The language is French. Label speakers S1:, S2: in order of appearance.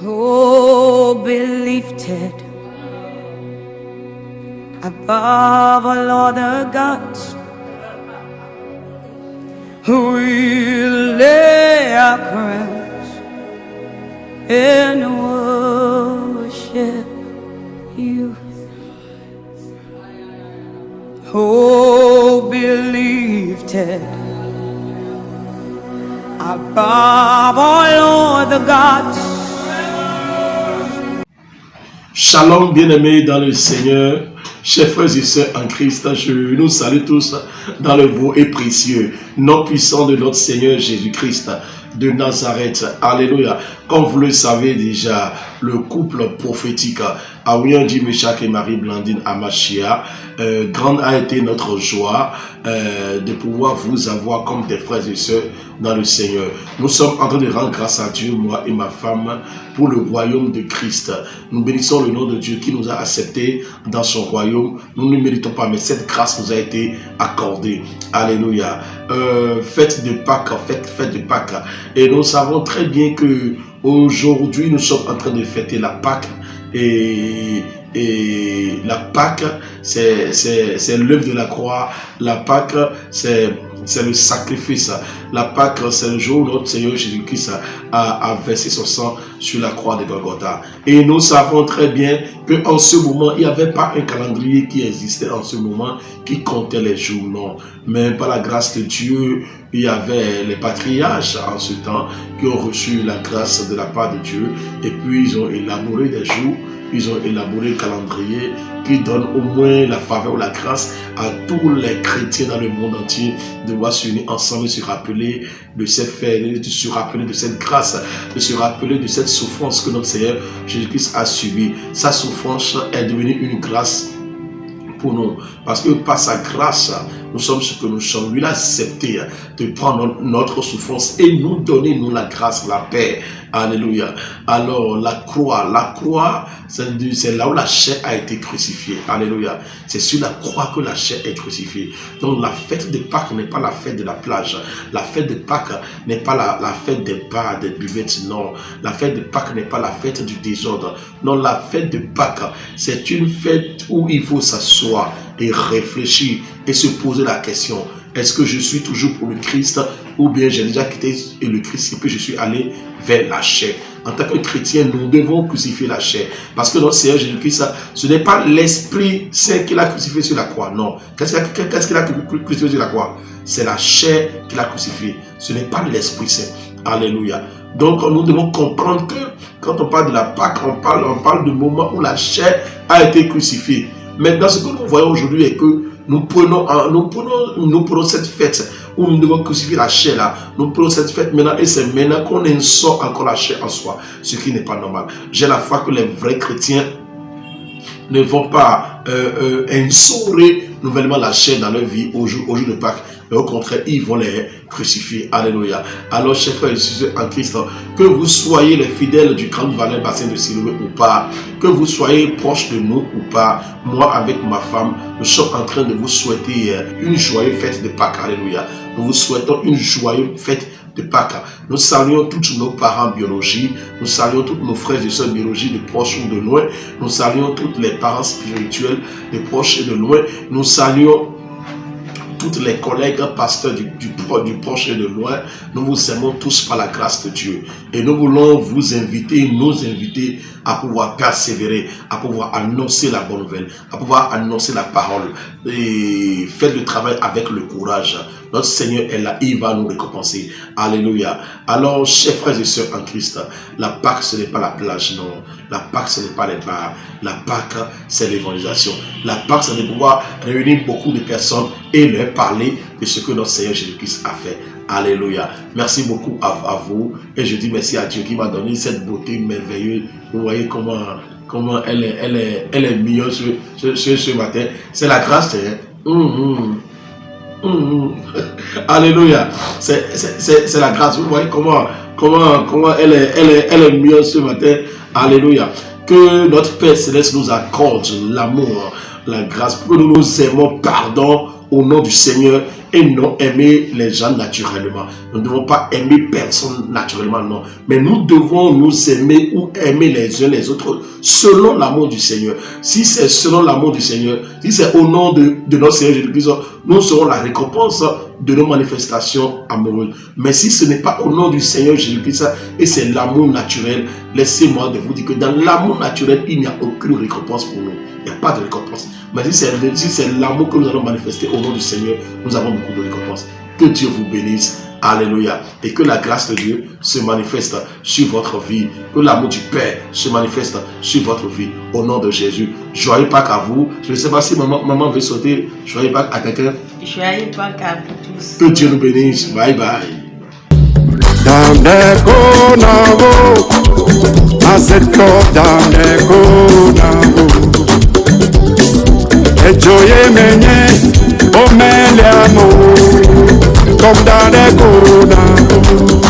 S1: Oh, be lifted above all other gods. We lay our crowns and worship you. Oh, be lifted above all other gods.
S2: Shalom, bien-aimés dans le Seigneur, chers frères et sœurs en Christ, je nous salue tous dans le beau et précieux nom puissant de notre Seigneur Jésus-Christ de Nazareth. Alléluia. Comme vous le savez déjà, le couple prophétique Aouyendi Meshach et Marie-Blandine Amachia, grande a été notre joie de pouvoir vous avoir comme des frères et sœurs dans le Seigneur. Nous sommes en train de rendre grâce à Dieu, moi et ma femme, pour le royaume de Christ. Nous bénissons le nom de Dieu qui nous a acceptés dans son royaume. Nous ne méritons pas, mais cette grâce nous a été accordée. Alléluia. Fête de Pâques, fête de Pâques. Et nous savons très bien que aujourd'hui nous sommes en train de fêter la Pâques. Et la Pâques, c'est l'œuvre de la croix. La Pâques, c'est le sacrifice. La Pâques, c'est le jour où notre Seigneur Jésus-Christ a versé son sang sur la croix de Golgotha. Et nous savons très bien qu'en ce moment, il n'y avait pas un calendrier qui existait en ce moment qui comptait les jours, non. Mais par la grâce de Dieu, il y avait les patriarches en ce temps qui ont reçu la grâce de la part de Dieu. Et puis ils ont élaboré des jours. Ils ont élaboré un calendrier qui donne au moins la faveur ou la grâce à tous les chrétiens dans le monde entier de pouvoir s'unir ensemble et se rappeler de ces faits, de se rappeler de cette grâce, de se rappeler de cette souffrance que notre Seigneur Jésus-Christ a subie. Sa souffrance est devenue une grâce pour nous, parce que par sa grâce, nous sommes ce que nous sommes. Lui a accepté de prendre notre souffrance et nous donner, nous, la grâce, la paix. Alléluia. Alors, la croix, c'est là où la chair a été crucifiée. Alléluia. C'est sur la croix que la chair est crucifiée. Donc, la fête de Pâques n'est pas la fête de la plage. La fête de Pâques n'est pas la fête des bars, des buvettes. Non. La fête de Pâques n'est pas la fête du désordre. Non, la fête de Pâques, c'est une fête où il faut s'asseoir et réfléchir et se poser la question: est-ce que je suis toujours pour le Christ, ou bien j'ai déjà quitté le Christ et puis je suis allé vers la chair? En tant que chrétien, nous devons crucifier la chair, parce que notre Seigneur Jésus-Christ, ce n'est pas l'Esprit Saint qu'il a crucifié sur la croix, non. Qu'est-ce qu'il a crucifié sur la croix? C'est la chair qu'il a crucifié, ce n'est pas l'Esprit Saint. Alléluia. Donc nous devons comprendre que quand on parle de la Pâque, on parle du moment où la chair a été crucifiée. Maintenant, ce que nous voyons aujourd'hui est que nous prenons cette fête où nous devons crucifier la chair là. Nous prenons cette fête maintenant et c'est maintenant qu'on sort encore la chair en soi, ce qui n'est pas normal. J'ai la foi que les vrais chrétiens ne vont pas instaurer nouvellement la chair dans leur vie au jour de Pâques, mais au contraire, ils vont les crucifier. Alléluia. Alors, chers frères et sœurs en Christ, que vous soyez les fidèles du Grand Valais Bassin de Siloé ou pas, que vous soyez proches de nous ou pas, moi avec ma femme, nous sommes en train de vous souhaiter une joyeuse fête de Pâques. Alléluia. Nous vous souhaitons une joyeuse fête de Pâques. Nous saluons tous nos parents biologiques, nous saluons tous nos frères et sœurs biologiques de proche ou de loin, nous saluons tous les parents spirituels de proche et de loin, nous saluons toutes les collègues pasteurs du proche et de loin. Nous vous aimons tous par la grâce de Dieu. Et nous voulons vous inviter, nous inviter à pouvoir persévérer, à pouvoir annoncer la bonne nouvelle, à pouvoir annoncer la parole. Et faire le travail avec le courage. Notre Seigneur est là, il va nous récompenser. Alléluia. Alors, chers frères et sœurs en Christ, la Pâque, ce n'est pas la plage, non. La Pâque, ce n'est pas les bars. La Pâque, c'est l'évangélisation. La Pâque, c'est de pouvoir réunir beaucoup de personnes et leur parler de ce que notre Seigneur Jésus-Christ a fait. Alléluia. Merci beaucoup à vous. Et je dis merci à Dieu qui m'a donné cette beauté merveilleuse. Vous voyez comment elle est mignonne ce matin. C'est la grâce. Alléluia. C'est la grâce. Vous voyez comment elle est mignonne ce matin. Alléluia. Que notre Père Céleste nous accorde l'amour, la grâce, pour que nous nous aimons. Pardon au nom du Seigneur et non aimer les gens naturellement. Nous ne devons pas aimer personne naturellement, non. Mais nous devons nous aimer ou aimer les uns les autres selon l'amour du Seigneur. Si c'est selon l'amour du Seigneur, si c'est au nom de notre Seigneur Jésus-Christ, nous serons la récompense de nos manifestations amoureuses. Mais si ce n'est pas au nom du Seigneur Jésus-Christ et c'est l'amour naturel, laissez-moi de vous dire que dans l'amour naturel, il n'y a aucune récompense pour nous. Il n'y a pas de récompense. Mais si c'est l'amour que nous allons manifester au nom du Seigneur, nous avons beaucoup de récompenses. Que Dieu vous bénisse. Alléluia. Et que la grâce de Dieu se manifeste sur votre vie. Que l'amour du Père se manifeste sur votre vie. Au nom de Jésus. Joyeux Pâques à vous. Je ne sais pas si maman veut sauter. Joyeux Pâques à quelqu'un.
S3: Joyeux Pâques à vous tous.
S2: Que Dieu nous bénisse. Bye bye.
S4: Comme dans les